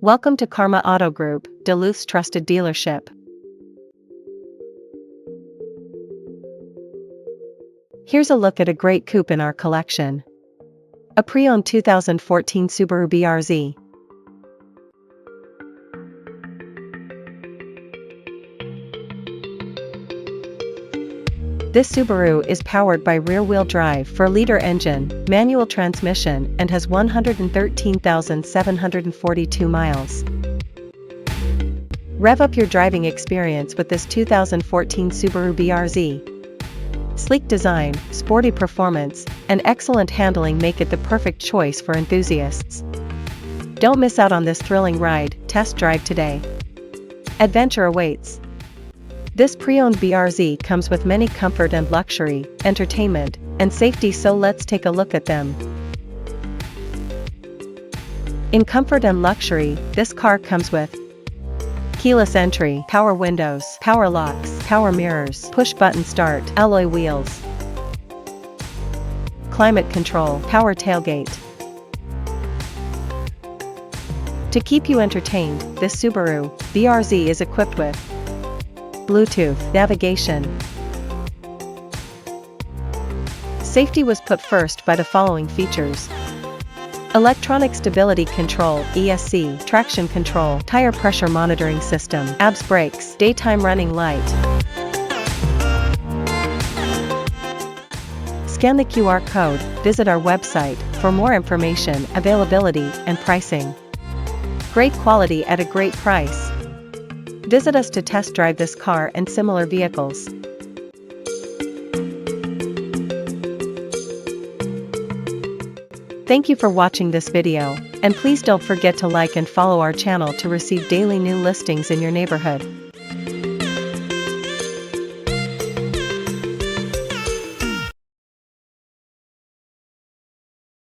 Welcome to Karma Auto Group, Duluth's trusted dealership. Here's a look at a great coupe in our collection. A pre-owned 2014 Subaru BRZ. This Subaru is powered by rear-wheel drive 4-liter engine, manual transmission, and has 113,742 miles. Rev up your driving experience with this 2014 Subaru BRZ. Sleek design, sporty performance, and excellent handling make it the perfect choice for enthusiasts. Don't miss out on this thrilling ride. Test drive today. Adventure awaits. This pre-owned BRZ comes with many comfort and luxury, entertainment, and safety, so let's take a look at them. In comfort and luxury, this car comes with keyless entry, power windows, power locks, power mirrors, push-button start, alloy wheels, climate control, power tailgate. To keep you entertained, this Subaru BRZ is equipped with Bluetooth, navigation. Safety was put first by the following features: electronic stability control, ESC, traction control, tire pressure monitoring system, ABS brakes, daytime running light. Scan the QR code, visit our website for more information, availability, and pricing. Great quality at a great price. Visit us to test drive this car and similar vehicles. Thank you for watching this video, and please don't forget to like and follow our channel to receive daily new listings in your neighborhood.